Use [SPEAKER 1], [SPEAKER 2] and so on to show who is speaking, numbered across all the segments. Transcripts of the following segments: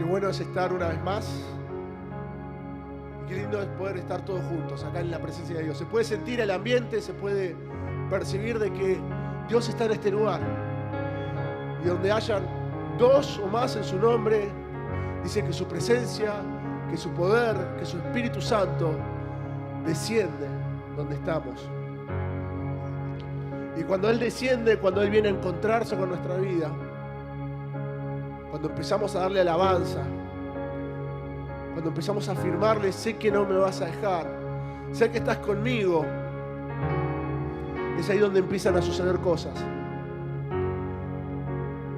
[SPEAKER 1] Qué bueno es estar una vez más. Y qué lindo es poder estar todos juntos acá en la presencia de Dios. Se puede sentir el ambiente, se puede percibir de que Dios está en este lugar. Y donde hayan dos o más en su nombre, dice que su presencia, que su poder, que su Espíritu Santo desciende donde estamos. Y cuando Él desciende, cuando Él viene a encontrarse con nuestra vida, cuando empezamos a darle alabanza, cuando empezamos a afirmarle, sé que no me vas a dejar, sé que estás conmigo, es ahí donde empiezan a suceder cosas.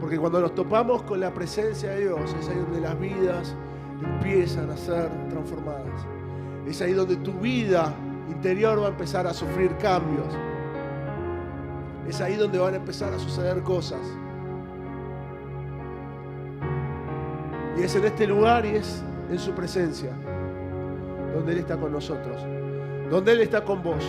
[SPEAKER 1] Porque cuando nos topamos con la presencia de Dios, es ahí donde las vidas empiezan a ser transformadas. Es ahí donde tu vida interior va a empezar a sufrir cambios. Es ahí donde van a empezar a suceder cosas. Y es en este lugar y es en su presencia donde Él está con nosotros, donde Él está con vos.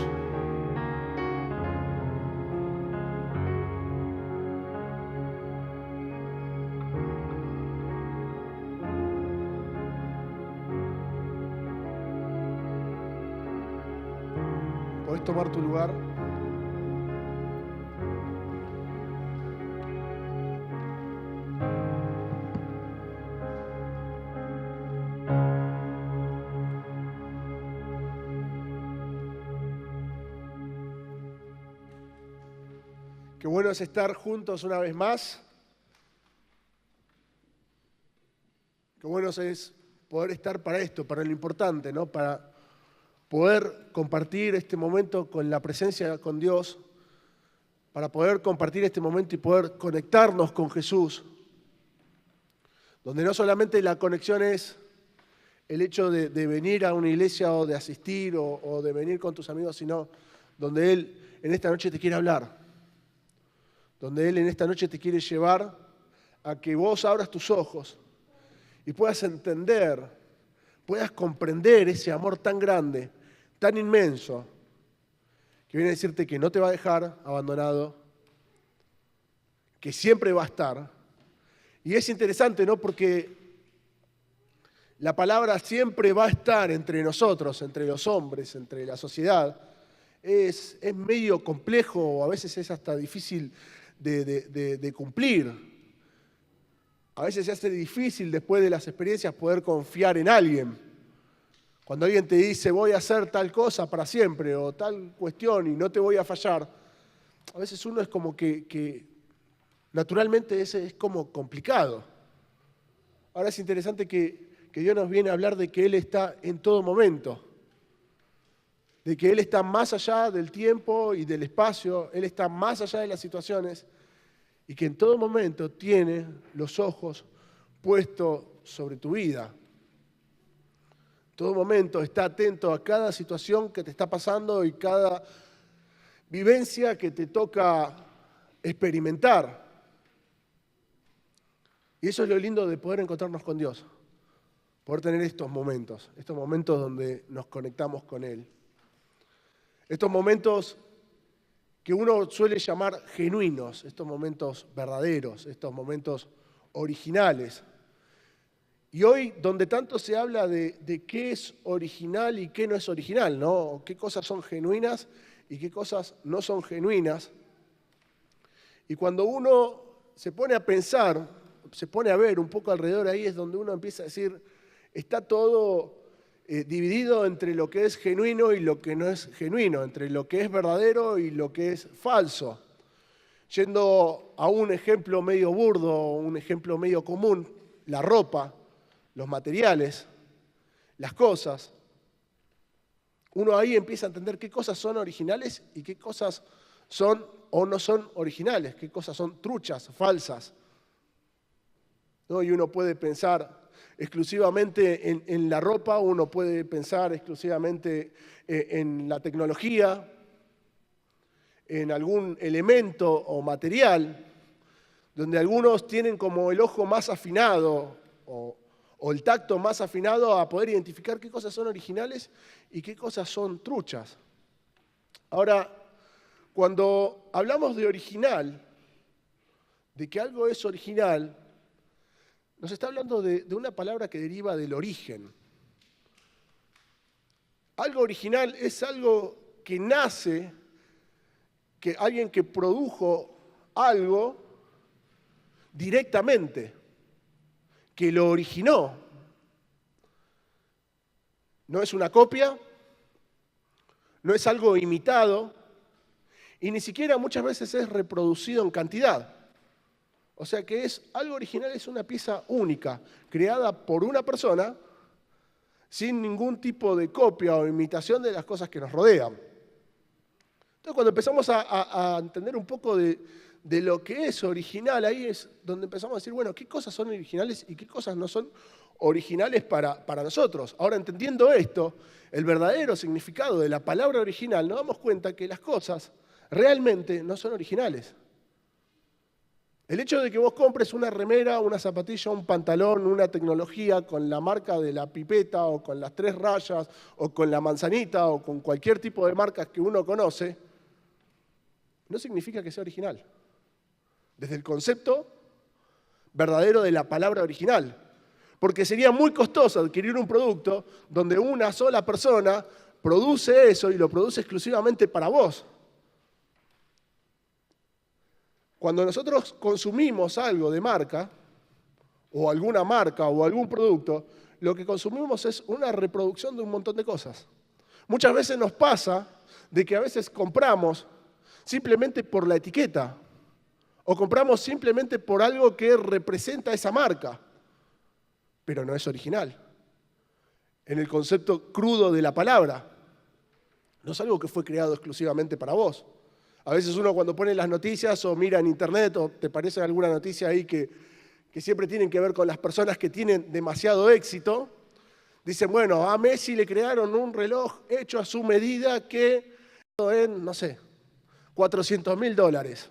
[SPEAKER 1] Podés tomar tu lugar. Qué bueno es estar juntos una vez más. Qué bueno es poder estar para esto, para lo importante, ¿no? Para poder compartir este momento con la presencia con Dios, para poder compartir este momento y poder conectarnos con Jesús, donde no solamente la conexión es el hecho de venir a una iglesia o de asistir o de venir con tus amigos, sino donde Él en esta noche te quiere hablar. Donde Él en esta noche te quiere llevar a que vos abras tus ojos y puedas entender, puedas comprender ese amor tan grande, tan inmenso, que viene a decirte que no te va a dejar abandonado, que siempre va a estar. Y es interesante, ¿no? Porque la palabra siempre va a estar entre nosotros, entre los hombres, entre la sociedad. Es medio complejo, o a veces es hasta difícil de cumplir. A veces se hace difícil después de las experiencias poder confiar en alguien. Cuando alguien te dice voy a hacer tal cosa para siempre o tal cuestión y no te voy a fallar, a veces uno es como que naturalmente es como complicado. Ahora es interesante que Dios nos viene a hablar de que Él está en todo momento. De que Él está más allá del tiempo y del espacio, Él está más allá de las situaciones y que en todo momento tiene los ojos puestos sobre tu vida. En todo momento está atento a cada situación que te está pasando y cada vivencia que te toca experimentar. Y eso es lo lindo de poder encontrarnos con Dios, poder tener estos momentos donde nos conectamos con Él. Estos momentos que uno suele llamar genuinos, estos momentos verdaderos, estos momentos originales. Y hoy, donde tanto se habla de qué es original y qué no es original, ¿no? Qué cosas son genuinas y qué cosas no son genuinas. Y cuando uno se pone a pensar, se pone a ver un poco alrededor, ahí es donde uno empieza a decir, está todo dividido entre lo que es genuino y lo que no es genuino, entre lo que es verdadero y lo que es falso. Yendo a un ejemplo medio burdo, un ejemplo medio común, la ropa, los materiales, las cosas. Uno ahí empieza a entender qué cosas son originales y qué cosas son o no son originales, qué cosas son truchas, falsas. ¿No? Y uno puede pensar exclusivamente en la ropa, uno puede pensar exclusivamente en la tecnología, en algún elemento o material, donde algunos tienen como el ojo más afinado o el tacto más afinado a poder identificar qué cosas son originales y qué cosas son truchas. Ahora, cuando hablamos de original, de que algo es original, nos está hablando de una palabra que deriva del origen. Algo original es algo que nace, que alguien que produjo algo directamente, que lo originó. No es una copia, no es algo imitado y ni siquiera muchas veces es reproducido en cantidad. O sea que es algo original, es una pieza única, creada por una persona sin ningún tipo de copia o imitación de las cosas que nos rodean. Entonces cuando empezamos a entender un poco de lo que es original, ahí es donde empezamos a decir, bueno, ¿qué cosas son originales y qué cosas no son originales para nosotros? Ahora, entendiendo esto, el verdadero significado de la palabra original, nos damos cuenta que las cosas realmente no son originales. El hecho de que vos compres una remera, una zapatilla, un pantalón, una tecnología con la marca de la pipeta o con las 3 rayas o con la manzanita o con cualquier tipo de marcas que uno conoce, no significa que sea original. Desde el concepto verdadero de la palabra original. Porque sería muy costoso adquirir un producto donde una sola persona produce eso y lo produce exclusivamente para vos. Cuando nosotros consumimos algo de marca, o alguna marca o algún producto, lo que consumimos es una reproducción de un montón de cosas. Muchas veces nos pasa de que a veces compramos simplemente por la etiqueta, o compramos simplemente por algo que representa esa marca, pero no es original. En el concepto crudo de la palabra, no es algo que fue creado exclusivamente para vos. A veces uno cuando pone las noticias o mira en internet o te parece alguna noticia ahí que siempre tienen que ver con las personas que tienen demasiado éxito, dicen, bueno, a Messi le crearon un reloj hecho a su medida que en, no sé, $400.000,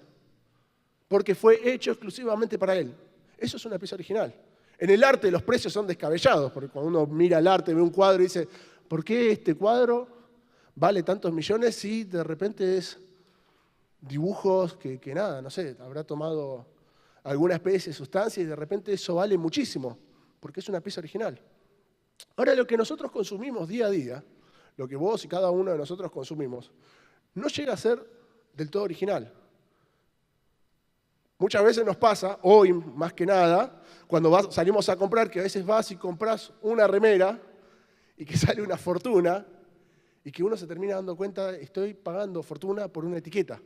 [SPEAKER 1] porque fue hecho exclusivamente para él. Eso es una pieza original. En el arte los precios son descabellados, porque cuando uno mira el arte, ve un cuadro y dice, ¿por qué este cuadro vale tantos millones si de repente es dibujos que nada, no sé, habrá tomado alguna especie de sustancia y de repente eso vale muchísimo, porque es una pieza original? Ahora, lo que nosotros consumimos día a día, lo que vos y cada uno de nosotros consumimos, no llega a ser del todo original. Muchas veces nos pasa, hoy más que nada, cuando salimos a comprar, que a veces vas y compras una remera y que sale una fortuna y que uno se termina dando cuenta, estoy pagando fortuna por una etiqueta.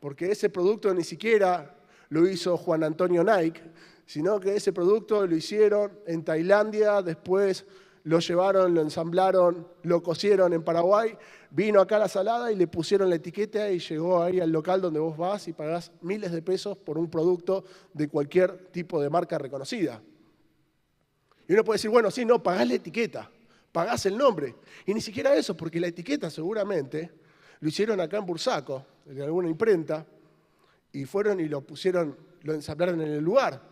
[SPEAKER 1] Porque ese producto ni siquiera lo hizo Juan Antonio Nike, sino que ese producto lo hicieron en Tailandia, después lo llevaron, lo ensamblaron, lo cosieron en Paraguay, vino acá a la Salada y le pusieron la etiqueta y llegó ahí al local donde vos vas y pagás miles de pesos por un producto de cualquier tipo de marca reconocida. Y uno puede decir, bueno, sí, no, pagás la etiqueta, pagás el nombre. Y ni siquiera eso, porque la etiqueta seguramente lo hicieron acá en Bursaco, en alguna imprenta, y fueron y lo pusieron, lo ensamblaron en el lugar.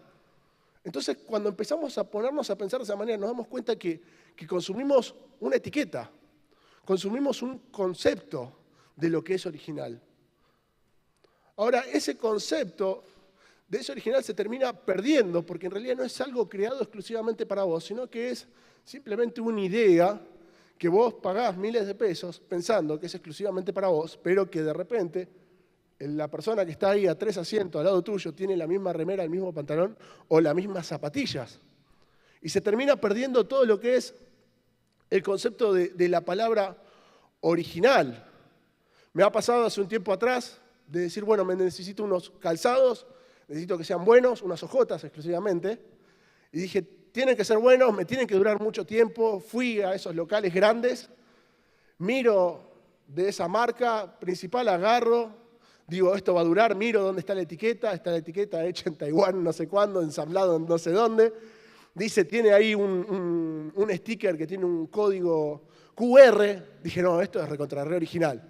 [SPEAKER 1] Entonces, cuando empezamos a ponernos a pensar de esa manera, nos damos cuenta que consumimos una etiqueta, consumimos un concepto de lo que es original. Ahora, ese concepto de ese original se termina perdiendo, porque en realidad no es algo creado exclusivamente para vos, sino que es simplemente una idea que vos pagás miles de pesos pensando que es exclusivamente para vos, pero que de repente la persona que está ahí a 3 asientos al lado tuyo tiene la misma remera, el mismo pantalón o las mismas zapatillas. Y se termina perdiendo todo lo que es el concepto de la palabra original. Me ha pasado hace un tiempo atrás de decir, bueno, me necesito unos calzados, necesito que sean buenos, unas ojotas exclusivamente. Y dije, tienen que ser buenos, me tienen que durar mucho tiempo. Fui a esos locales grandes, miro de esa marca principal, agarro, digo, esto va a durar, miro dónde está la etiqueta hecha en Taiwán no sé cuándo, ensamblado en no sé dónde. Dice, tiene ahí un sticker que tiene un código QR. Dije, no, esto es recontra re original,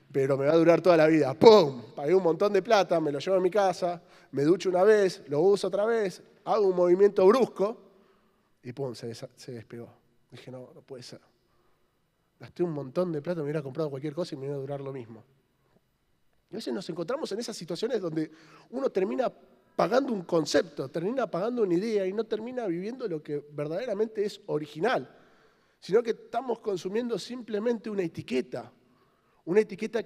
[SPEAKER 1] pero me va a durar toda la vida. ¡Pum! Pagué un montón de plata, me lo llevo a mi casa, me ducho una vez, lo uso otra vez, hago un movimiento brusco y ¡pum! Se despegó. Dije, no, no puede ser. Gasté un montón de plata, me hubiera comprado cualquier cosa y me iba a durar lo mismo. Y a veces nos encontramos en esas situaciones donde uno termina pagando un concepto, termina pagando una idea y no termina viviendo lo que verdaderamente es original, sino que estamos consumiendo simplemente una etiqueta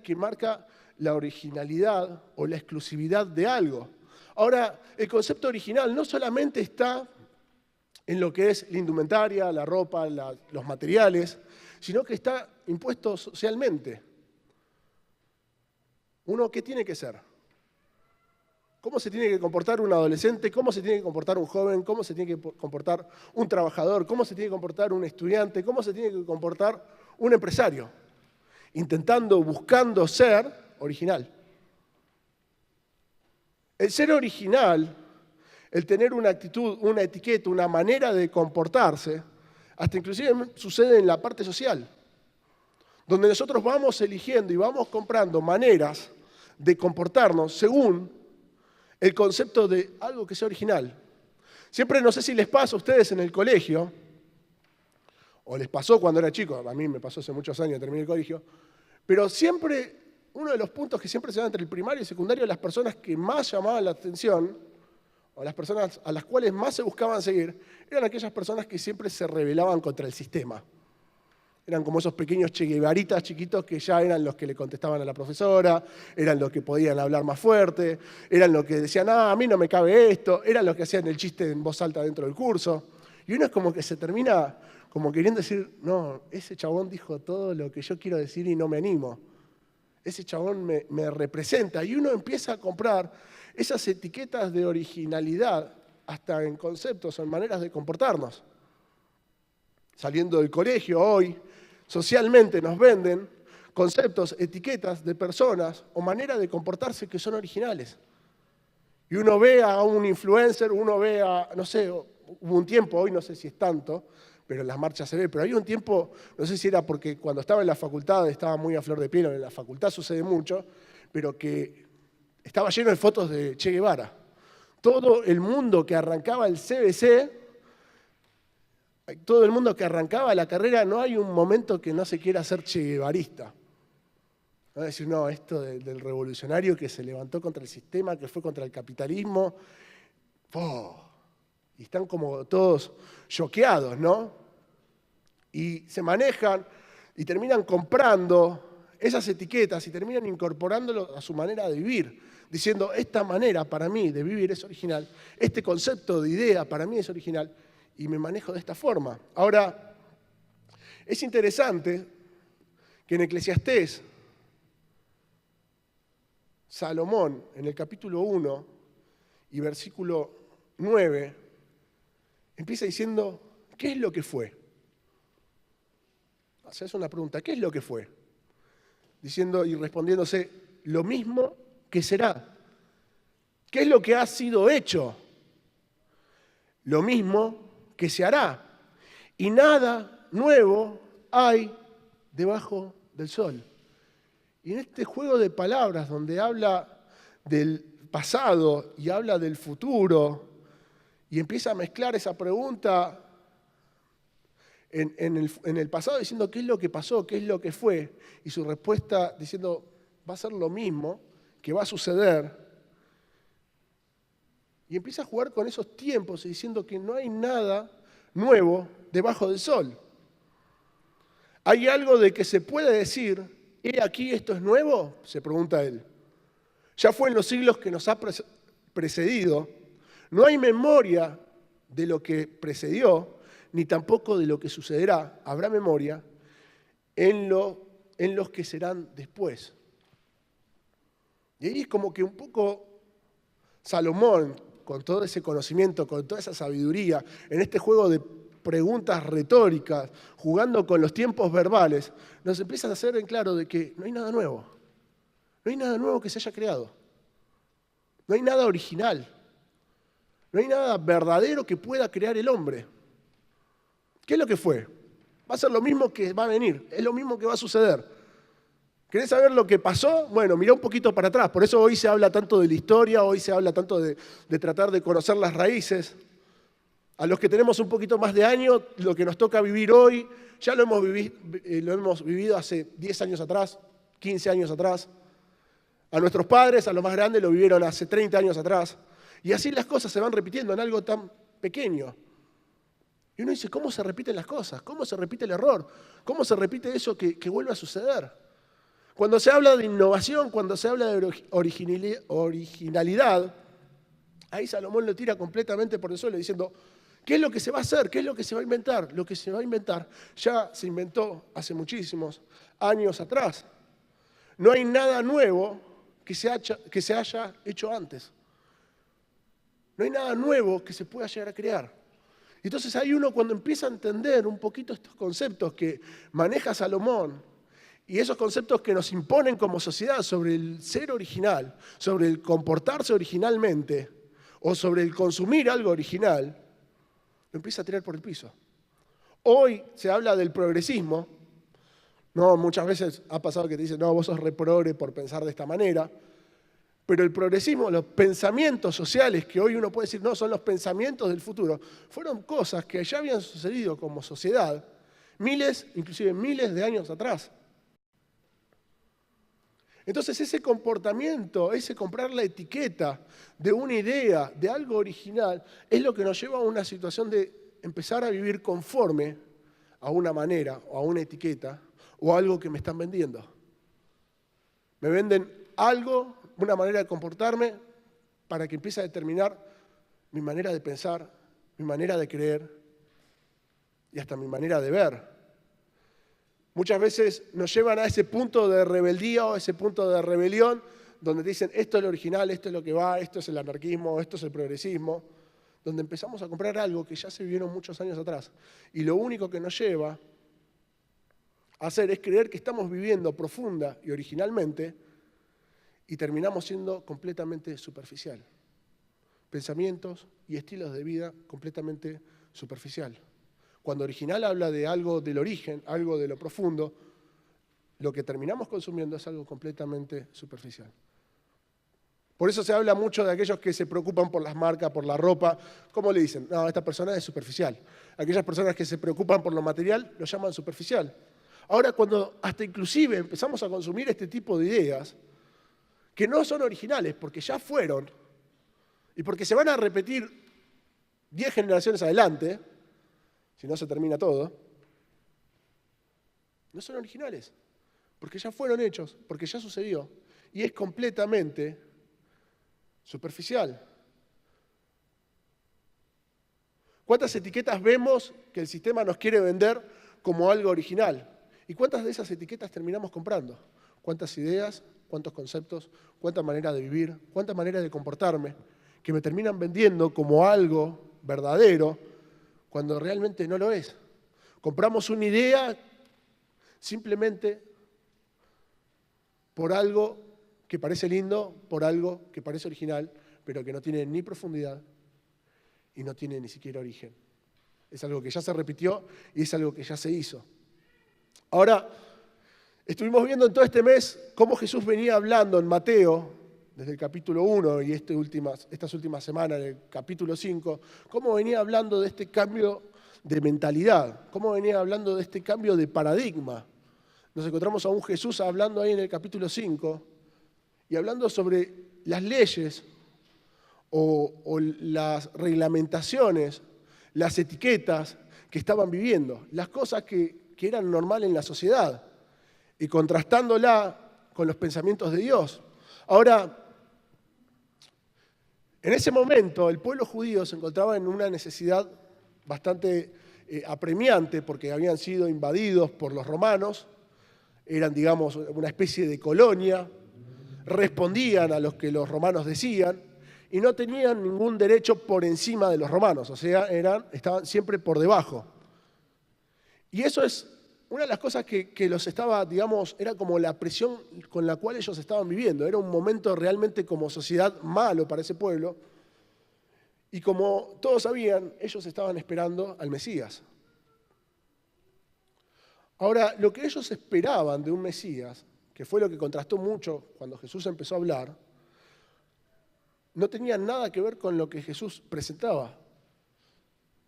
[SPEAKER 1] que marca la originalidad o la exclusividad de algo. Ahora, el concepto original no solamente está en lo que es la indumentaria, la ropa, los materiales, sino que está impuesto socialmente. Uno, ¿qué tiene que ser? ¿Cómo se tiene que comportar un adolescente? ¿Cómo se tiene que comportar un joven? ¿Cómo se tiene que comportar un trabajador? ¿Cómo se tiene que comportar un estudiante? ¿Cómo se tiene que comportar un empresario? Buscando ser original. El ser original, el tener una actitud, una etiqueta, una manera de comportarse, hasta inclusive sucede en la parte social, donde nosotros vamos eligiendo y vamos comprando maneras de comportarnos según el concepto de algo que sea original. Siempre, no sé si les pasa a ustedes en el colegio, o les pasó cuando era chico, a mí me pasó hace muchos años, terminé el colegio, pero siempre, uno de los puntos que siempre se da entre el primario y el secundario, las personas que más llamaban la atención, o las personas a las cuales más se buscaban seguir, eran aquellas personas que siempre se rebelaban contra el sistema. Eran como esos pequeños Che Guevaritas chiquitos que ya eran los que le contestaban a la profesora, eran los que podían hablar más fuerte, eran los que decían, a mí no me cabe esto, eran los que hacían el chiste en voz alta dentro del curso. Y uno es como que se termina como queriendo decir, no, ese chabón dijo todo lo que yo quiero decir y no me animo. Ese chabón me representa. Y uno empieza a comprar esas etiquetas de originalidad, hasta en conceptos o en maneras de comportarnos. Saliendo del colegio hoy, socialmente nos venden conceptos, etiquetas de personas o maneras de comportarse que son originales. Y uno ve a un influencer, uno ve a, no sé, hubo un tiempo, hoy no sé si es tanto, pero en las marchas se ve, pero había un tiempo, no sé si era porque cuando estaba en la facultad estaba muy a flor de piel, en la facultad sucede mucho, pero que estaba lleno de fotos de Che Guevara. Todo el mundo que arrancaba el CBC, todo el mundo que arrancaba la carrera, no hay un momento que no se quiera hacer che guevarista. No decir, no, esto del revolucionario que se levantó contra el sistema, que fue contra el capitalismo. Y están como todos choqueados, ¿no? Y se manejan y terminan comprando esas etiquetas y terminan incorporándolo a su manera de vivir, diciendo, esta manera para mí de vivir es original, este concepto de idea para mí es original, y me manejo de esta forma. Ahora, es interesante que en Eclesiastés, Salomón, en el capítulo 1 y versículo 9, empieza diciendo, ¿qué es lo que fue? Haces una pregunta, ¿qué es lo que fue? Diciendo y respondiéndose, lo mismo que será. ¿Qué es lo que ha sido hecho? Lo mismo que se hará. Y nada nuevo hay debajo del sol. Y en este juego de palabras donde habla del pasado y habla del futuro y empieza a mezclar esa pregunta en el pasado diciendo qué es lo que pasó, qué es lo que fue, y su respuesta diciendo va a ser lo mismo, que va a suceder. Y empieza a jugar con esos tiempos y diciendo que no hay nada nuevo debajo del sol. ¿Hay algo de que se puede decir, he aquí esto es nuevo? Se pregunta él. Ya fue en los siglos que nos ha precedido. No hay memoria de lo que precedió, ni tampoco de lo que sucederá. Habrá memoria en los que serán después. Y ahí es como que un poco Salomón, con todo ese conocimiento, con toda esa sabiduría, en este juego de preguntas retóricas, jugando con los tiempos verbales, nos empiezan a hacer en claro de que no hay nada nuevo. No hay nada nuevo que se haya creado. No hay nada original. No hay nada verdadero que pueda crear el hombre. ¿Qué es lo que fue? Va a ser lo mismo que va a venir, es lo mismo que va a suceder. ¿Querés saber lo que pasó? Bueno, mirá un poquito para atrás. Por eso hoy se habla tanto de la historia, hoy se habla tanto de tratar de conocer las raíces. A los que tenemos un poquito más de años, lo que nos toca vivir hoy, ya lo hemos vivido hace 10 años atrás, 15 años atrás. A nuestros padres, a los más grandes, lo vivieron hace 30 años atrás. Y así las cosas se van repitiendo en algo tan pequeño. Y uno dice, ¿cómo se repiten las cosas? ¿Cómo se repite el error? ¿Cómo se repite eso que vuelve a suceder? Cuando se habla de innovación, cuando se habla de originalidad, ahí Salomón lo tira completamente por el suelo diciendo, ¿qué es lo que se va a hacer? ¿Qué es lo que se va a inventar? Lo que se va a inventar ya se inventó hace muchísimos años atrás. No hay nada nuevo que se haya hecho antes. No hay nada nuevo que se pueda llegar a crear. Entonces hay uno cuando empieza a entender un poquito estos conceptos que maneja Salomón y esos conceptos que nos imponen como sociedad sobre el ser original, sobre el comportarse originalmente o sobre el consumir algo original, lo empieza a tirar por el piso. Hoy se habla del progresismo. No, muchas veces ha pasado que te dicen, no, vos sos reprogre por pensar de esta manera. Pero el progresismo, los pensamientos sociales que hoy uno puede decir, no, son los pensamientos del futuro, fueron cosas que ya habían sucedido como sociedad miles, inclusive miles de años atrás. Entonces ese comportamiento, ese comprar la etiqueta de una idea, de algo original, es lo que nos lleva a una situación de empezar a vivir conforme a una manera o a una etiqueta o a algo que me están vendiendo. Me venden algo, una manera de comportarme para que empiece a determinar mi manera de pensar, mi manera de creer y hasta mi manera de ver. Muchas veces nos llevan a ese punto de rebeldía o a ese punto de rebelión donde te dicen esto es lo original, esto es lo que va, esto es el anarquismo, esto es el progresismo, donde empezamos a comprar algo que ya se vivieron muchos años atrás. Y lo único que nos lleva a hacer es creer que estamos viviendo profunda y originalmente y terminamos siendo completamente superficial. Pensamientos y estilos de vida completamente superficial. Cuando original habla de algo del origen, algo de lo profundo, lo que terminamos consumiendo es algo completamente superficial. Por eso se habla mucho de aquellos que se preocupan por las marcas, por la ropa. ¿Cómo le dicen? No, esta persona es superficial. Aquellas personas que se preocupan por lo material lo llaman superficial. Ahora, cuando hasta inclusive empezamos a consumir este tipo de ideas, que no son originales porque ya fueron y porque se van a repetir 10 generaciones adelante, si no se termina todo, no son originales, porque ya fueron hechos, porque ya sucedió y es completamente superficial. ¿Cuántas etiquetas vemos que el sistema nos quiere vender como algo original? ¿Y cuántas de esas etiquetas terminamos comprando? ¿Cuántas ideas? ¿Cuántos conceptos? ¿Cuántas maneras de vivir? ¿Cuántas maneras de comportarme? Que me terminan vendiendo como algo verdadero cuando realmente no lo es. Compramos una idea simplemente por algo que parece lindo, por algo que parece original, pero que no tiene ni profundidad y no tiene ni siquiera origen. Es algo que ya se repitió y es algo que ya se hizo. Ahora, estuvimos viendo en todo este mes cómo Jesús venía hablando en Mateo, desde el capítulo 1 y estas últimas semanas, en el capítulo 5, cómo venía hablando de este cambio de mentalidad, cómo venía hablando de este cambio de paradigma. Nos encontramos a un Jesús hablando ahí en el capítulo 5 y hablando sobre las leyes o las reglamentaciones, las etiquetas que estaban viviendo, las cosas que eran normales en la sociedad y contrastándola con los pensamientos de Dios. Ahora, en ese momento el pueblo judío se encontraba en una necesidad bastante apremiante porque habían sido invadidos por los romanos, eran, digamos, una especie de colonia, respondían a lo que los romanos decían y no tenían ningún derecho por encima de los romanos, o sea, estaban siempre por debajo. Y eso es una de las cosas que los estaba, digamos, era como la presión con la cual ellos estaban viviendo. Era un momento realmente como sociedad malo para ese pueblo. Y como todos sabían, ellos estaban esperando al Mesías. Ahora, lo que ellos esperaban de un Mesías, que fue lo que contrastó mucho cuando Jesús empezó a hablar, no tenía nada que ver con lo que Jesús presentaba.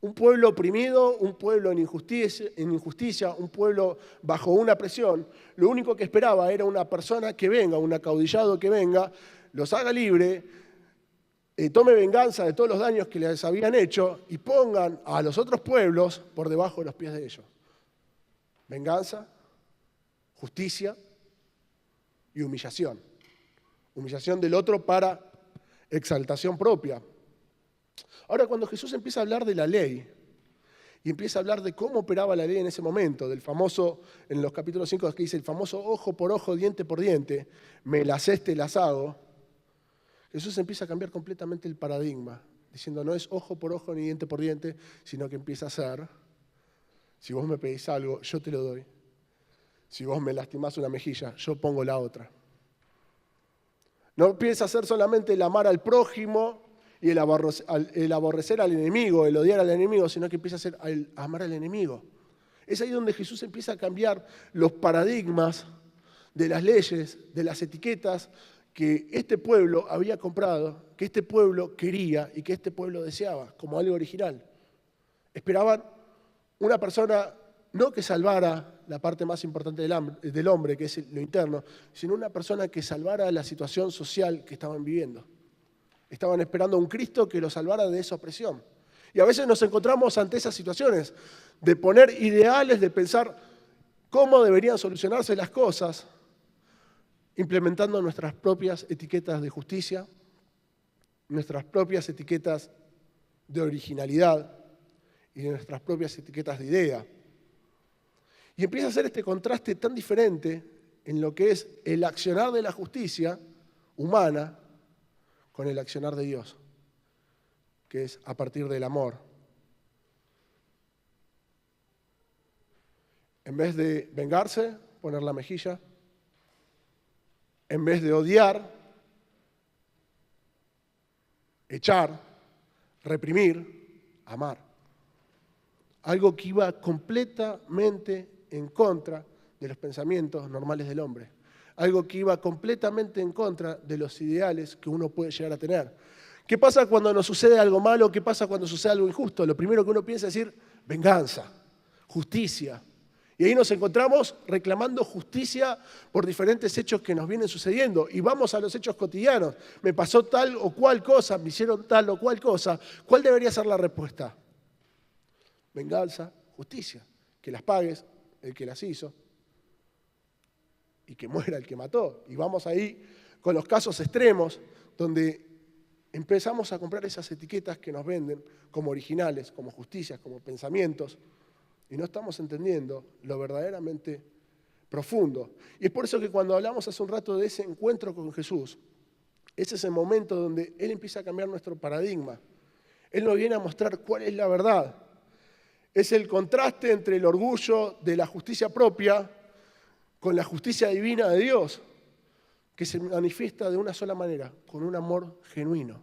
[SPEAKER 1] Un pueblo oprimido, un pueblo en injusticia, un pueblo bajo una presión. Lo único que esperaba era una persona que venga, un acaudillado que venga, los haga libre, tome venganza de todos los daños que les habían hecho y pongan a los otros pueblos por debajo de los pies de ellos. Venganza, justicia y humillación. Humillación del otro para exaltación propia. Ahora, cuando Jesús empieza a hablar de la ley y empieza a hablar de cómo operaba la ley en ese momento, del famoso, en los capítulos 5 que dice el famoso ojo por ojo, diente por diente, me las te las hago, Jesús empieza a cambiar completamente el paradigma, diciendo no es ojo por ojo ni diente por diente, sino que empieza a ser, si vos me pedís algo, yo te lo doy. Si vos me lastimás una mejilla, yo pongo la otra. No empieza a ser solamente el amar al prójimo y el aborrecer al enemigo, el odiar al enemigo, sino que empieza a ser el amar al enemigo. Es ahí donde Jesús empieza a cambiar los paradigmas de las leyes, de las etiquetas que este pueblo había comprado, que este pueblo quería y que este pueblo deseaba como algo original. Esperaban una persona no que salvara la parte más importante del hombre, que es lo interno, sino una persona que salvara la situación social que estaban viviendo. Estaban esperando a un Cristo que los salvara de esa opresión. Y a veces nos encontramos ante esas situaciones de poner ideales, de pensar cómo deberían solucionarse las cosas, implementando nuestras propias etiquetas de justicia, nuestras propias etiquetas de originalidad y nuestras propias etiquetas de idea. Y empieza a hacer este contraste tan diferente en lo que es el accionar de la justicia humana con el accionar de Dios, que es a partir del amor. En vez de vengarse, poner la mejilla. En vez de odiar, echar, reprimir, amar. Algo que iba completamente en contra de los pensamientos normales del hombre. Algo que iba completamente en contra de los ideales que uno puede llegar a tener. ¿Qué pasa cuando nos sucede algo malo? ¿Qué pasa cuando sucede algo injusto? Lo primero que uno piensa es decir, venganza, justicia. Y ahí nos encontramos reclamando justicia por diferentes hechos que nos vienen sucediendo. Y vamos a los hechos cotidianos. Me pasó tal o cual cosa, me hicieron tal o cual cosa. ¿Cuál debería ser la respuesta? Venganza, justicia. Que las pagues el que las hizo y que muera el que mató. Y vamos ahí con los casos extremos donde empezamos a comprar esas etiquetas que nos venden como originales, como justicias, como pensamientos. Y no estamos entendiendo lo verdaderamente profundo. Y es por eso que cuando hablamos hace un rato de ese encuentro con Jesús, ese es el momento donde Él empieza a cambiar nuestro paradigma. Él nos viene a mostrar cuál es la verdad. Es el contraste entre el orgullo de la justicia propia con la justicia divina de Dios, que se manifiesta de una sola manera, con un amor genuino,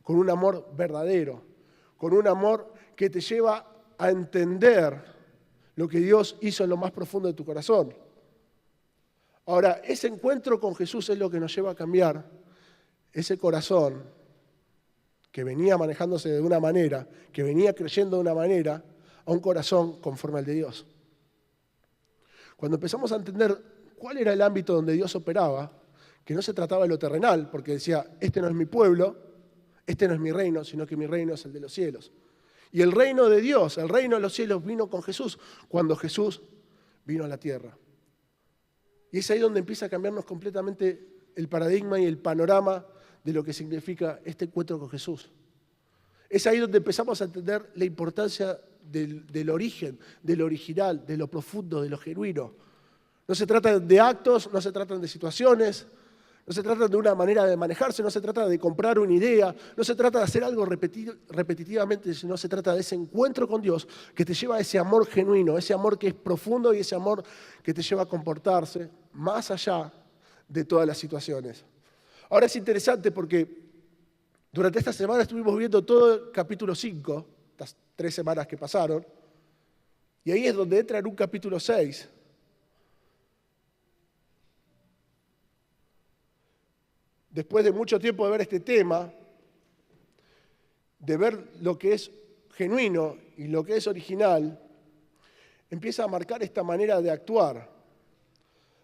[SPEAKER 1] con un amor verdadero, con un amor que te lleva a entender lo que Dios hizo en lo más profundo de tu corazón. Ahora, ese encuentro con Jesús es lo que nos lleva a cambiar ese corazón que venía manejándose de una manera, que venía creyendo de una manera, a un corazón conforme al de Dios. Cuando empezamos a entender cuál era el ámbito donde Dios operaba, que no se trataba de lo terrenal, porque decía, este no es mi pueblo, este no es mi reino, sino que mi reino es el de los cielos. Y el reino de Dios, el reino de los cielos vino con Jesús, cuando Jesús vino a la tierra. Y es ahí donde empieza a cambiarnos completamente el paradigma y el panorama de lo que significa este encuentro con Jesús. Es ahí donde empezamos a entender la importancia del origen, de lo original, de lo profundo, de lo genuino. No se trata de actos, no se tratan de situaciones, no se trata de una manera de manejarse, no se trata de comprar una idea, no se trata de hacer algo repetitivamente, sino se trata de ese encuentro con Dios que te lleva a ese amor genuino, ese amor que es profundo y ese amor que te lleva a comportarse más allá de todas las situaciones. Ahora es interesante porque durante esta semana estuvimos viendo todo el capítulo 5, estas 3 semanas que pasaron, y ahí es donde entra en un capítulo 6. Después de mucho tiempo de ver este tema, de ver lo que es genuino y lo que es original, empieza a marcar esta manera de actuar.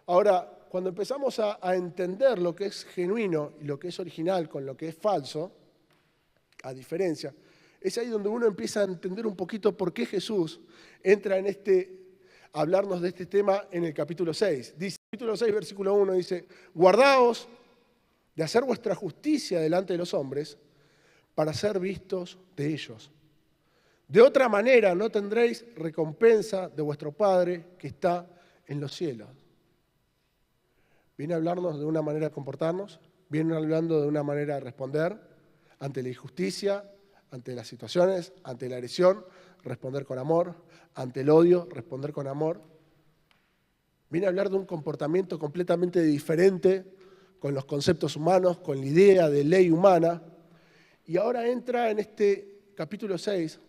[SPEAKER 1] Ahora, cuando empezamos a entender lo que es genuino y lo que es original con lo que es falso, a diferencia, es ahí donde uno empieza a entender un poquito por qué Jesús entra a hablarnos de este tema en el capítulo 6. Dice, capítulo 6, versículo 1, dice, guardaos de hacer vuestra justicia delante de los hombres para ser vistos de ellos. De otra manera no tendréis recompensa de vuestro Padre que está en los cielos. Viene a hablarnos de una manera de comportarnos, viene hablando de una manera de responder ante la injusticia, ante las situaciones, ante la agresión, responder con amor, ante el odio, responder con amor. Viene a hablar de un comportamiento completamente diferente con los conceptos humanos, con la idea de ley humana. Y ahora entra en este capítulo 6,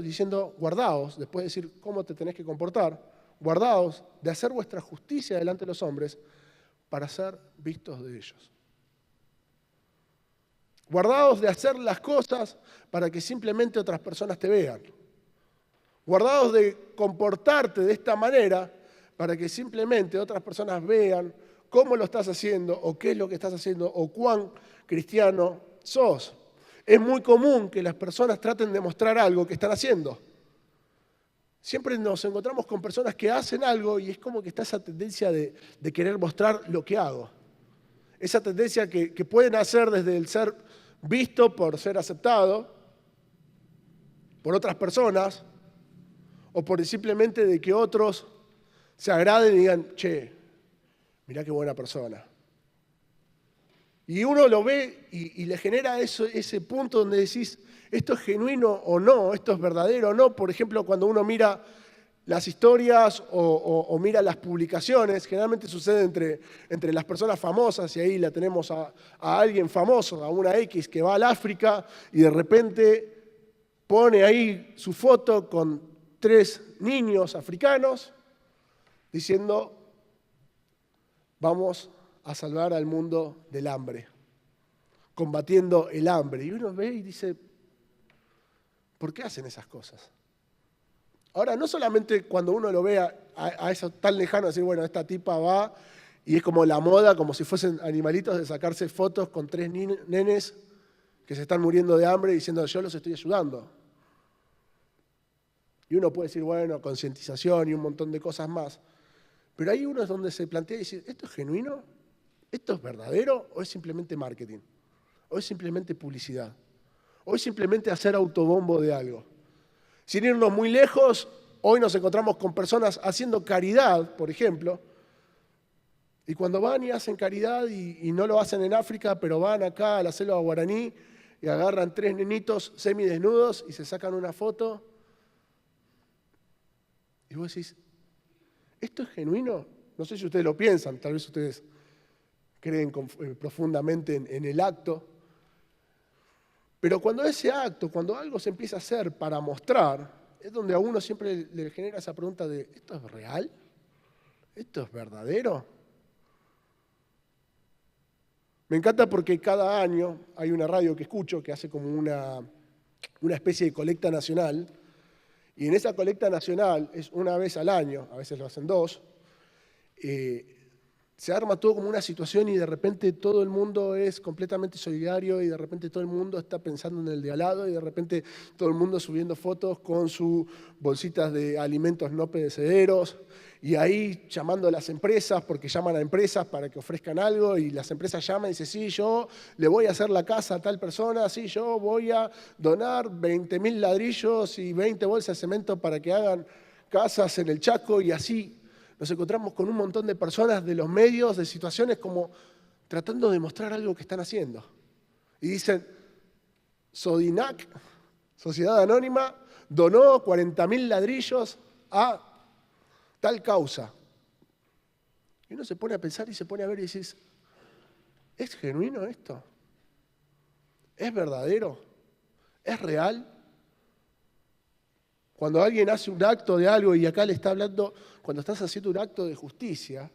[SPEAKER 1] diciendo, guardaos, después de decir cómo te tenés que comportar, guardaos de hacer vuestra justicia delante de los hombres para ser vistos de ellos. Guardaos de hacer las cosas para que simplemente otras personas te vean. Guardaos de comportarte de esta manera para que simplemente otras personas vean cómo lo estás haciendo o qué es lo que estás haciendo o cuán cristiano sos. Es muy común que las personas traten de mostrar algo que están haciendo. Siempre nos encontramos con personas que hacen algo y es como que está esa tendencia de querer mostrar lo que hago. Esa tendencia que pueden hacer desde el ser visto por ser aceptado por otras personas o por simplemente de que otros se agraden y digan, che, mirá qué buena persona. Y uno lo ve y le genera ese punto donde decís, esto es genuino o no, esto es verdadero o no. Por ejemplo, cuando uno mira las historias o mira las publicaciones, generalmente sucede entre las personas famosas, y ahí la tenemos a alguien famoso, a una X que va al África y de repente pone ahí su foto con 3 niños africanos diciendo, vamos a salvar al mundo del hambre, combatiendo el hambre. Y uno ve y dice, ¿por qué hacen esas cosas? Ahora, no solamente cuando uno lo ve a eso tan lejano, decir, bueno, esta tipa va y es como la moda, como si fuesen animalitos, de sacarse fotos con 3 nenes que se están muriendo de hambre diciendo, yo los estoy ayudando. Y uno puede decir, bueno, concientización y un montón de cosas más. Pero hay uno es donde se plantea y dice, ¿esto es genuino? ¿Esto es verdadero o es simplemente marketing? ¿O es simplemente publicidad? ¿O es simplemente hacer autobombo de algo? Sin irnos muy lejos, hoy nos encontramos con personas haciendo caridad, por ejemplo, y cuando van y hacen caridad y no lo hacen en África, pero van acá a la selva guaraní y agarran 3 nenitos semidesnudos y se sacan una foto. Y vos decís, ¿esto es genuino? No sé si ustedes lo piensan, tal vez ustedes creen profundamente en el acto. Pero cuando ese acto, cuando algo se empieza a hacer para mostrar, es donde a uno siempre le genera esa pregunta de, ¿esto es real? ¿Esto es verdadero? Me encanta porque cada año hay una radio que escucho que hace como una especie de colecta nacional, y en esa colecta nacional es una vez al año, a veces lo hacen 2, se arma todo como una situación y de repente todo el mundo es completamente solidario y de repente todo el mundo está pensando en el de al lado y de repente todo el mundo subiendo fotos con sus bolsitas de alimentos no perecederos y ahí llamando a las empresas porque llaman a empresas para que ofrezcan algo y las empresas llaman y dicen, sí, yo le voy a hacer la casa a tal persona, sí, yo voy a donar 20.000 ladrillos y 20 bolsas de cemento para que hagan casas en el Chaco y así. Nos encontramos con un montón de personas de los medios, de situaciones como tratando de mostrar algo que están haciendo. Y dicen, Sodinac, Sociedad Anónima, donó 40.000 ladrillos a tal causa. Y uno se pone a pensar y se pone a ver y dices, ¿es genuino esto? ¿Es verdadero? ¿Es real? Cuando alguien hace un acto de algo y acá le está hablando, cuando estás haciendo un acto de justicia,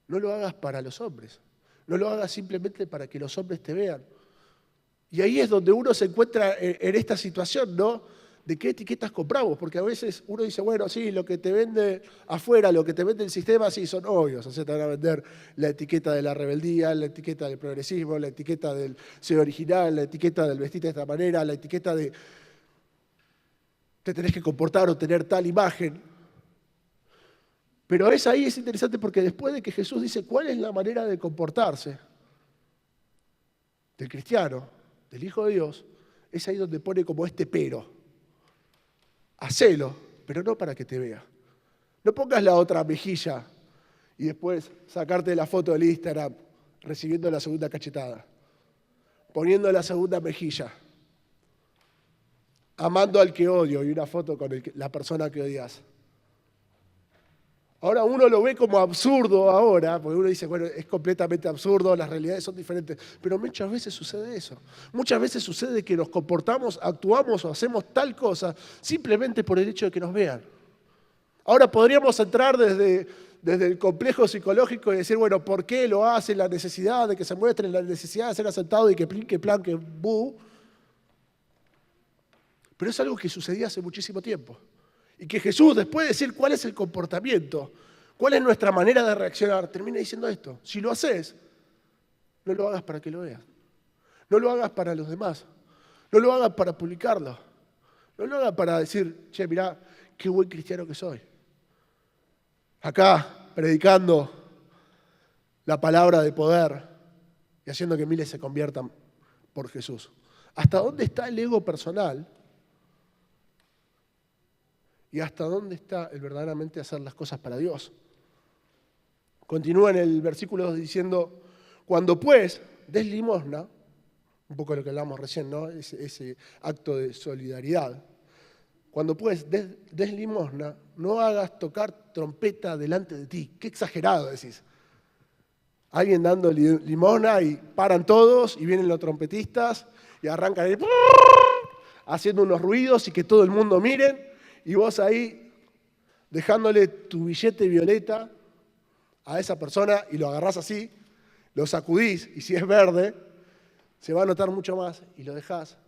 [SPEAKER 1] no lo hagas para los hombres, no lo hagas simplemente para que los hombres te vean. Y ahí es donde uno se encuentra en esta situación, ¿no? de qué etiquetas compramos, porque a veces uno dice, bueno, sí, lo que te vende afuera, lo que te vende el sistema, sí, son obvios. O sea, te van a vender la etiqueta de la rebeldía, la etiqueta del progresismo, la etiqueta del ser original, la etiqueta del vestir de esta manera, la etiqueta de te tenés que comportar o tener tal imagen. Pero ahí es interesante porque después de que Jesús dice cuál es la manera de comportarse del cristiano, del Hijo de Dios, es ahí donde pone como este pero. Hacelo, pero no para que te vea. No pongas la otra mejilla y después sacarte la foto del Instagram recibiendo la segunda cachetada, poniendo la segunda mejilla, amando al que odio y una foto con la persona que odias. Ahora uno lo ve como absurdo ahora, porque uno dice, bueno, es completamente absurdo, las realidades son diferentes, pero muchas veces sucede eso. Muchas veces sucede que nos comportamos, actuamos o hacemos tal cosa simplemente por el hecho de que nos vean. Ahora podríamos entrar desde el complejo psicológico y decir, bueno, ¿por qué lo hace? La necesidad de que se muestre, la necesidad de ser aceptado y que plin, que plan, que bu. Pero es algo que sucedía hace muchísimo tiempo. Y que Jesús, después de decir cuál es el comportamiento, cuál es nuestra manera de reaccionar, termina diciendo esto. Si lo haces, no lo hagas para que lo veas. No lo hagas para los demás. No lo hagas para publicarlo. No lo hagas para decir, che, mirá, qué buen cristiano que soy. Acá, predicando la palabra de poder y haciendo que miles se conviertan por Jesús. ¿Hasta dónde está el ego personal? ¿Y hasta dónde está el verdaderamente hacer las cosas para Dios? Continúa en el versículo 2 diciendo, cuando pues des limosna, un poco de lo que hablamos recién, ¿no? Ese acto de solidaridad. Cuando pues des limosna, no hagas tocar trompeta delante de ti. Qué exagerado decís. Alguien dando limosna y paran todos y vienen los trompetistas y arrancan ahí, haciendo unos ruidos y que todo el mundo miren. Y vos ahí dejándole tu billete violeta a esa persona y lo agarrás así, lo sacudís y si es verde, se va a notar mucho más y lo dejás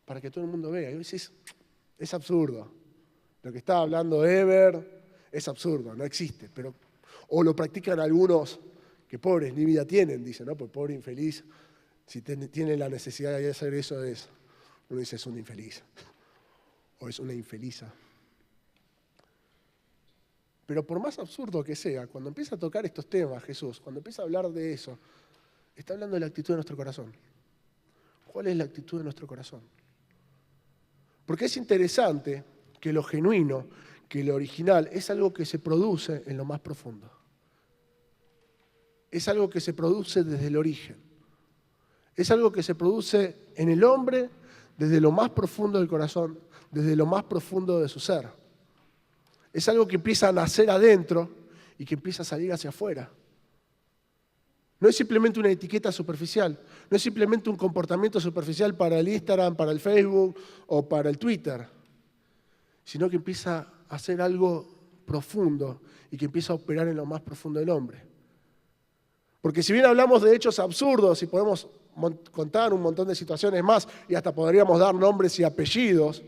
[SPEAKER 1] para que todo el mundo vea. Y vos decís, es absurdo. Lo que está hablando Eber es absurdo, no existe. O lo practican algunos que pobres ni vida tienen, dicen, ¿no? Pues pobre infeliz, si tiene la necesidad de hacer eso, uno dice es un infeliz. O es una infeliza. Pero por más absurdo que sea, cuando empieza a tocar estos temas, Jesús, cuando empieza a hablar de eso, está hablando de la actitud de nuestro corazón. ¿Cuál es la actitud de nuestro corazón? Porque es interesante que lo genuino, que lo original, es algo que se produce en lo más profundo. Es algo que se produce desde el origen. Es algo que se produce en el hombre desde lo más profundo del corazón, desde lo más profundo de su ser. Es algo que empieza a nacer adentro y que empieza a salir hacia afuera. No es simplemente una etiqueta superficial, no es simplemente un comportamiento superficial para el Instagram, para el Facebook o para el Twitter, sino que empieza a ser algo profundo y que empieza a operar en lo más profundo del hombre. Porque si bien hablamos de hechos absurdos y podemos contar un montón de situaciones más y hasta podríamos dar nombres y apellidos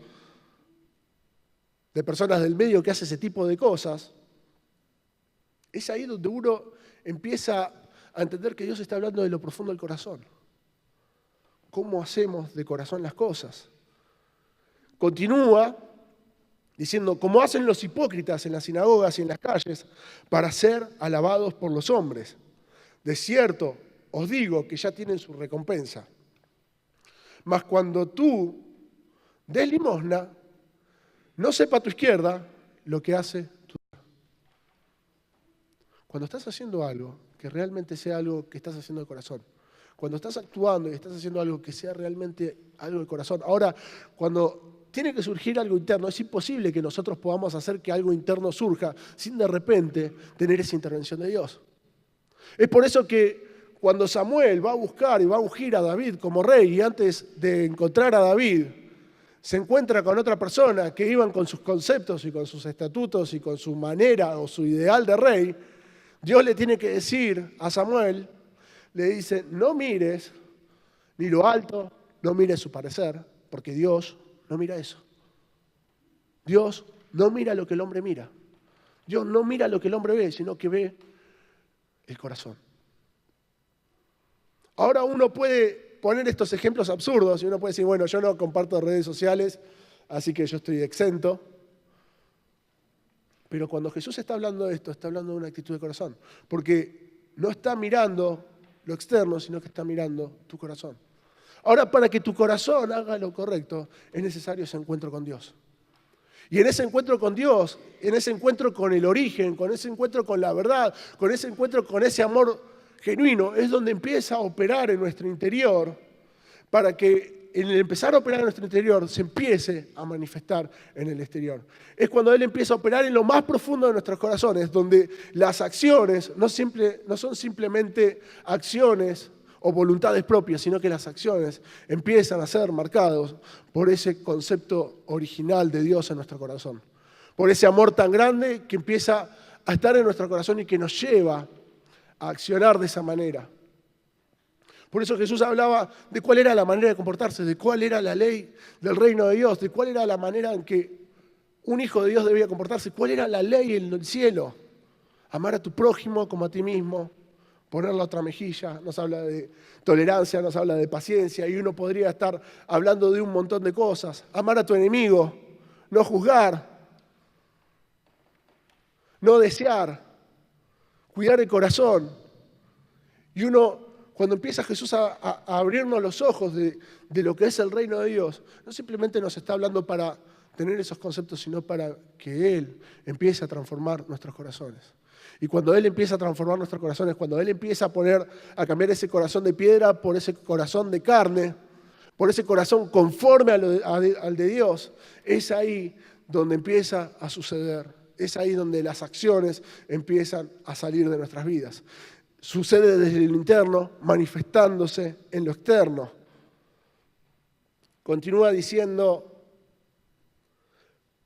[SPEAKER 1] de personas del medio que hacen ese tipo de cosas, es ahí donde uno empieza a entender que Dios está hablando de lo profundo del corazón. ¿Cómo hacemos de corazón las cosas? Continúa diciendo, como hacen los hipócritas en las sinagogas y en las calles para ser alabados por los hombres. De cierto, os digo que ya tienen su recompensa. Mas cuando tú des limosna, no sepa tu izquierda lo que hace tu derecha. Cuando estás haciendo algo, que realmente sea algo que estás haciendo de corazón. Cuando estás actuando y estás haciendo algo que sea realmente algo de corazón. Ahora, cuando tiene que surgir algo interno, es imposible que nosotros podamos hacer que algo interno surja sin de repente tener esa intervención de Dios. Es por eso que cuando Samuel va a buscar y va a ungir a David como rey y antes de encontrar a David, se encuentra con otra persona que iban con sus conceptos y con sus estatutos y con su manera o su ideal de rey, Dios le tiene que decir a Samuel, le dice, no mires ni lo alto, no mires su parecer, porque Dios no mira eso. Dios no mira lo que el hombre mira. Dios no mira lo que el hombre ve, sino que ve el corazón. Ahora uno puede poner estos ejemplos absurdos y uno puede decir, bueno, yo no comparto redes sociales, así que yo estoy exento. Pero cuando Jesús está hablando de esto, está hablando de una actitud de corazón. Porque no está mirando lo externo, sino que está mirando tu corazón. Ahora, para que tu corazón haga lo correcto, es necesario ese encuentro con Dios. Y en ese encuentro con Dios, en ese encuentro con el origen, con ese encuentro con la verdad, con ese encuentro con ese amor genuino, es donde empieza a operar en nuestro interior, para que en el empezar a operar en nuestro interior se empiece a manifestar en el exterior. Es cuando Él empieza a operar en lo más profundo de nuestros corazones, donde las acciones no son simplemente acciones o voluntades propias, sino que las acciones empiezan a ser marcadas por ese concepto original de Dios en nuestro corazón. Por ese amor tan grande que empieza a estar en nuestro corazón y que nos lleva a accionar de esa manera. Por eso Jesús hablaba de cuál era la manera de comportarse, de cuál era la ley del reino de Dios, de cuál era la manera en que un hijo de Dios debía comportarse, cuál era la ley en el cielo. Amar a tu prójimo como a ti mismo. Poner la otra mejilla, nos habla de tolerancia, nos habla de paciencia, y uno podría estar hablando de un montón de cosas. Amar a tu enemigo, no juzgar, no desear, cuidar el corazón. Y uno, cuando empieza Jesús a abrirnos los ojos de lo que es el reino de Dios, no simplemente nos está hablando para tener esos conceptos, sino para que Él empiece a transformar nuestros corazones. Y cuando Él empieza a transformar nuestros corazones, cuando Él empieza a cambiar ese corazón de piedra por ese corazón de carne, por ese corazón conforme al de Dios, es ahí donde empieza a suceder. Es ahí donde las acciones empiezan a salir de nuestras vidas. Sucede desde lo interno, manifestándose en lo externo. Continúa diciendo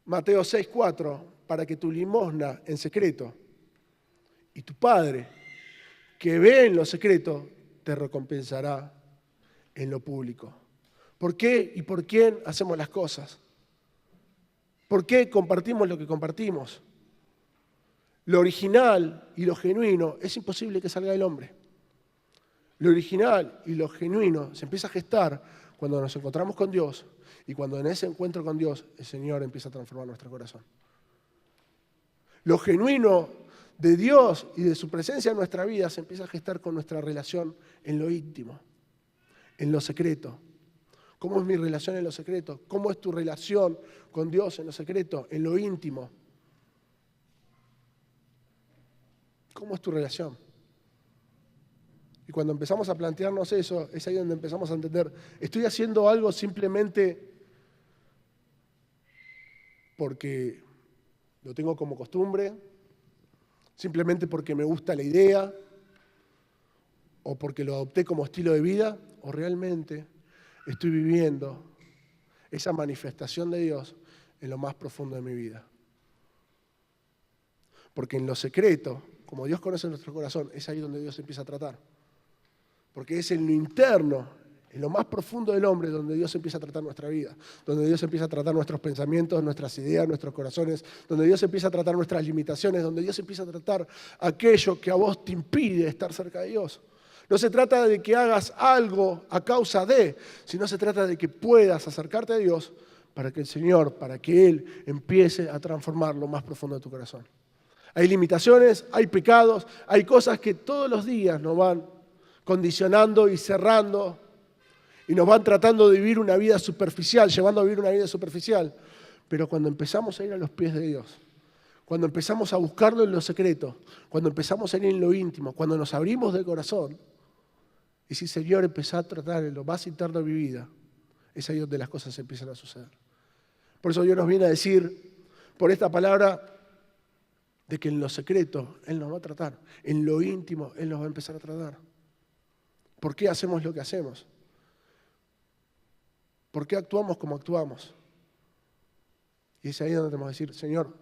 [SPEAKER 1] Mateo 6:4, para que tu limosna en secreto y tu Padre, que ve en lo secreto, te recompensará en lo público. ¿Por qué y por quién hacemos las cosas? ¿Por qué compartimos lo que compartimos? Lo original y lo genuino es imposible que salga del hombre. Lo original y lo genuino se empieza a gestar cuando nos encontramos con Dios y cuando en ese encuentro con Dios el Señor empieza a transformar nuestro corazón. Lo genuino de Dios y de su presencia en nuestra vida se empieza a gestar con nuestra relación en lo íntimo, en lo secreto. ¿Cómo es mi relación en lo secreto? ¿Cómo es tu relación con Dios en lo secreto, en lo íntimo? ¿Cómo es tu relación? Y cuando empezamos a plantearnos eso, es ahí donde empezamos a entender, ¿estoy haciendo algo simplemente porque lo tengo como costumbre? ¿Simplemente porque me gusta la idea? ¿O porque lo adopté como estilo de vida? ¿O realmente estoy viviendo esa manifestación de Dios en lo más profundo de mi vida? Porque en lo secreto, como Dios conoce nuestro corazón, es ahí donde Dios empieza a tratar. Porque es en lo interno, en lo más profundo del hombre, donde Dios empieza a tratar nuestra vida, donde Dios empieza a tratar nuestros pensamientos, nuestras ideas, nuestros corazones, donde Dios empieza a tratar nuestras limitaciones, donde Dios empieza a tratar aquello que a vos te impide estar cerca de Dios. No se trata de que hagas algo a causa de, sino se trata de que puedas acercarte a Dios para que el Señor, para que Él empiece a transformar lo más profundo de tu corazón. Hay limitaciones, hay pecados, hay cosas que todos los días nos van condicionando y cerrando y nos van tratando de vivir una vida superficial, llevando a vivir una vida superficial. Pero cuando empezamos a ir a los pies de Dios, cuando empezamos a buscarlo en lo secreto, cuando empezamos a ir en lo íntimo, cuando nos abrimos de corazón, y si Señor empezó a tratar en lo más interno de mi vida, es ahí donde las cosas empiezan a suceder. Por eso Dios nos viene a decir, por esta palabra, de que en lo secreto Él nos va a tratar, en lo íntimo Él nos va a empezar a tratar. ¿Por qué hacemos lo que hacemos? ¿Por qué actuamos como actuamos? Y es ahí donde tenemos que decir, Señor,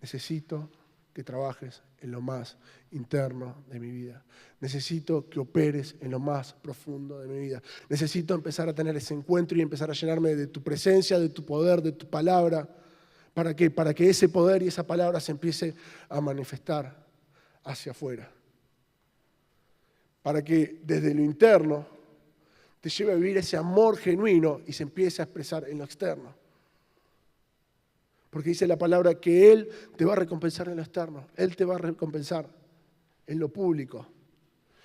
[SPEAKER 1] necesito que trabajes en lo más interno de mi vida. Necesito que operes en lo más profundo de mi vida. Necesito empezar a tener ese encuentro y empezar a llenarme de tu presencia, de tu poder, de tu palabra. ¿Para qué? Para que ese poder y esa palabra se empiece a manifestar hacia afuera. Para que desde lo interno te lleve a vivir ese amor genuino y se empiece a expresar en lo externo. Porque dice la palabra que Él te va a recompensar en lo externo. Él te va a recompensar en lo público.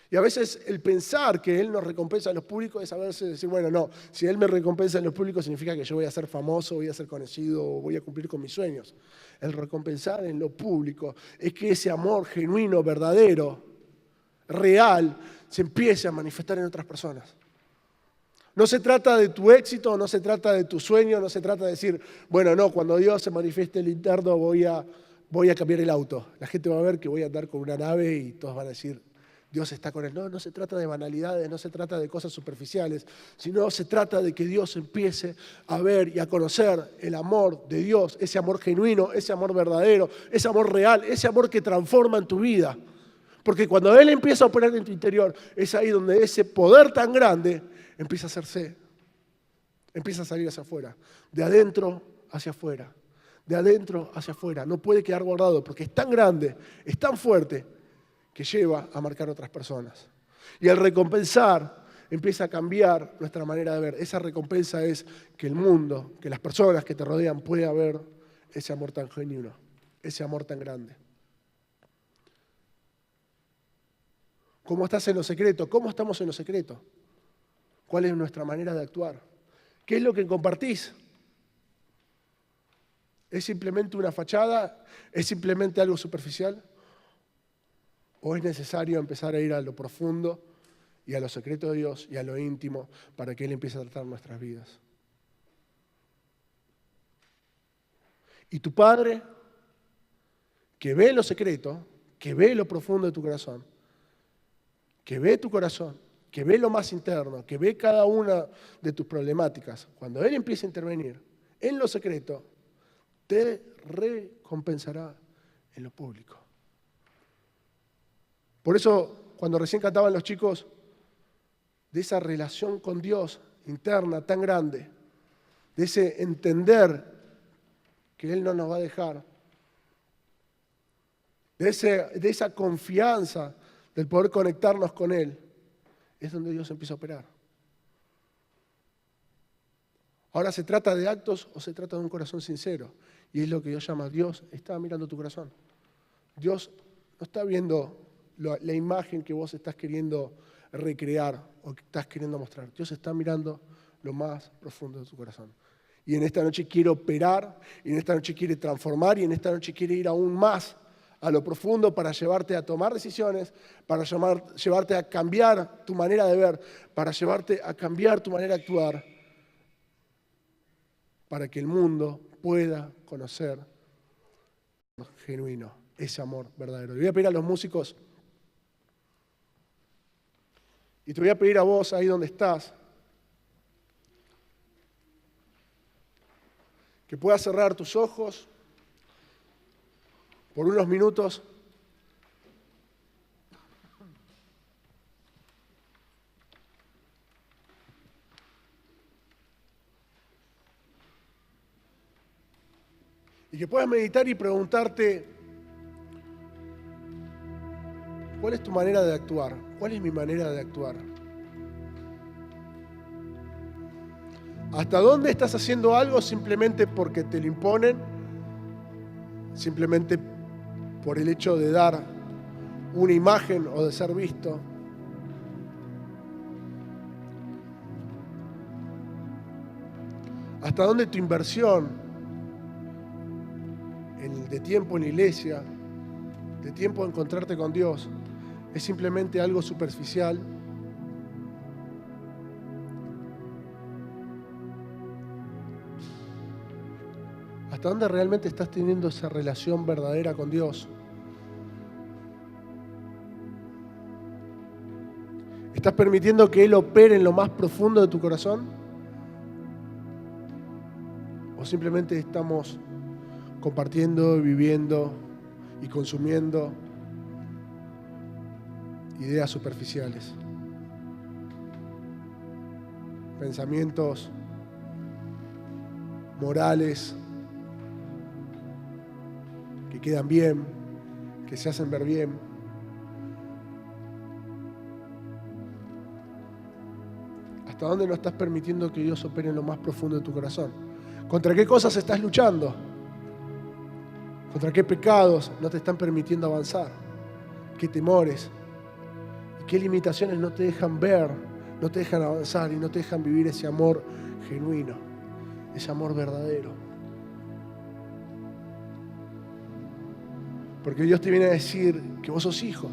[SPEAKER 1] Y a veces el pensar que Él nos recompensa en lo público es a veces decir, bueno, no, si Él me recompensa en lo público significa que yo voy a ser famoso, voy a ser conocido, o voy a cumplir con mis sueños. El recompensar en lo público es que ese amor genuino, verdadero, real, se empiece a manifestar en otras personas. No se trata de tu éxito, no se trata de tu sueño, no se trata de decir, bueno, no, cuando Dios se manifieste en el interno voy a cambiar el auto. La gente va a ver que voy a andar con una nave y todos van a decir, Dios está con él. No, no se trata de banalidades, no se trata de cosas superficiales, sino se trata de que Dios empiece a ver y a conocer el amor de Dios, ese amor genuino, ese amor verdadero, ese amor real, ese amor que transforma en tu vida. Porque cuando Él empieza a operar en tu interior, es ahí donde ese poder tan grande empieza a hacerse, empieza a salir hacia afuera, de adentro hacia afuera, de adentro hacia afuera. No puede quedar guardado porque es tan grande, es tan fuerte, que lleva a marcar a otras personas. Y al recompensar, empieza a cambiar nuestra manera de ver. Esa recompensa es que el mundo, que las personas que te rodean puedan ver ese amor tan genuino, ese amor tan grande. ¿Cómo estás en lo secreto? ¿Cómo estamos en lo secreto? ¿Cuál es nuestra manera de actuar? ¿Qué es lo que compartís? ¿Es simplemente una fachada? ¿Es simplemente algo superficial? ¿O es necesario empezar a ir a lo profundo y a lo secreto de Dios y a lo íntimo para que Él empiece a tratar nuestras vidas? Y tu Padre, que ve lo secreto, que ve lo profundo de tu corazón, que ve tu corazón, que ve lo más interno, que ve cada una de tus problemáticas, cuando Él empiece a intervenir en lo secreto, te recompensará en lo público. Por eso, cuando recién cantaban los chicos de esa relación con Dios interna tan grande, de ese entender que Él no nos va a dejar, de esa confianza del poder conectarnos con Él, es donde Dios empieza a operar. Ahora, ¿se trata de actos o se trata de un corazón sincero? Y es lo que Dios llama, Dios está mirando tu corazón. Dios no está viendo la imagen que vos estás queriendo recrear o que estás queriendo mostrar. Dios está mirando lo más profundo de tu corazón. Y en esta noche quiere operar, y en esta noche quiere transformar, y en esta noche quiere ir aún más a lo profundo para llevarte a tomar decisiones, para llevarte a cambiar tu manera de ver, para llevarte a cambiar tu manera de actuar, para que el mundo pueda conocer genuino, ese amor verdadero. Le voy a pedir a los músicos y te voy a pedir a vos ahí donde estás que puedas cerrar tus ojos por unos minutos. Y que puedas meditar y preguntarte, ¿cuál es tu manera de actuar? ¿Cuál es mi manera de actuar? ¿Hasta dónde estás haciendo algo simplemente porque te lo imponen? Simplemente por el hecho de dar una imagen o de ser visto. ¿Hasta dónde tu inversión de tiempo en la iglesia, de tiempo en encontrarte con Dios, es simplemente algo superficial? ¿Hasta dónde realmente estás teniendo esa relación verdadera con Dios? ¿Estás permitiendo que Él opere en lo más profundo de tu corazón? ¿O simplemente estamos compartiendo, viviendo y consumiendo ideas superficiales, pensamientos morales que quedan bien, que se hacen ver bien. ¿Hasta dónde no estás permitiendo que Dios opere en lo más profundo de tu corazón? ¿Contra qué cosas estás luchando? ¿Contra qué pecados no te están permitiendo avanzar? ¿Qué temores? ¿Y qué limitaciones no te dejan ver, no te dejan avanzar y no te dejan vivir ese amor genuino, ese amor verdadero? Porque Dios te viene a decir que vos sos hijo.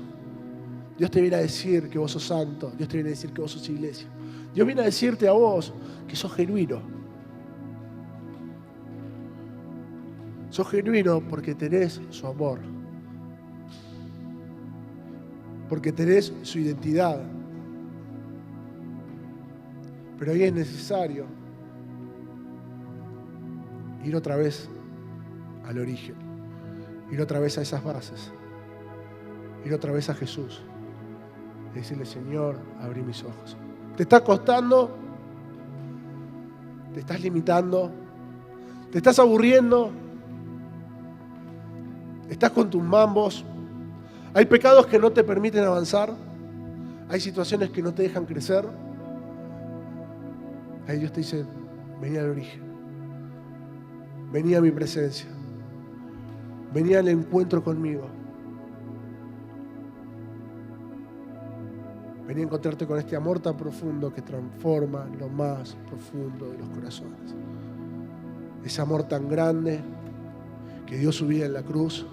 [SPEAKER 1] Dios te viene a decir que vos sos santo. Dios te viene a decir que vos sos iglesia. Dios viene a decirte a vos que sos genuino. Sos genuino porque tenés su amor. Porque tenés su identidad. Pero ahí es necesario ir otra vez al origen. Ir otra vez a esas bases. Ir otra vez a Jesús. Y decirle, Señor, abrí mis ojos. ¿Te está costando? ¿Te estás limitando? ¿Te estás aburriendo? ¿Estás con tus mambos? ¿Hay pecados que no te permiten avanzar? ¿Hay situaciones que no te dejan crecer? Ahí Dios te dice, vení al origen. Vení a mi presencia. Vení al encuentro conmigo. Vení a encontrarte con este amor tan profundo que transforma lo más profundo de los corazones. Ese amor tan grande que dio su vida en la cruz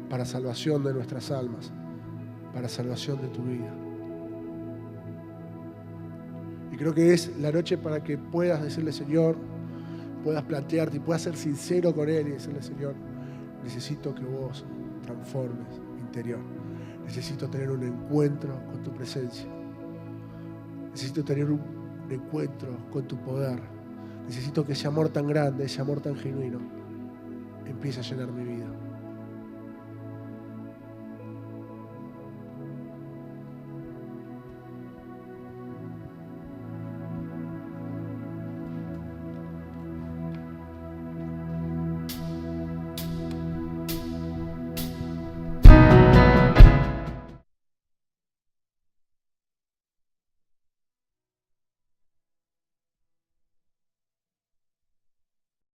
[SPEAKER 1] para salvación de nuestras almas, para salvación de tu vida. Y creo que es la noche para que puedas decirle, Señor, puedas plantearte y puedas ser sincero con Él y decirle, Señor, necesito que vos transformes mi interior. Necesito tener un encuentro con tu presencia. Necesito tener un encuentro con tu poder. Necesito que ese amor tan grande, ese amor tan genuino, empiece a llenar mi vida.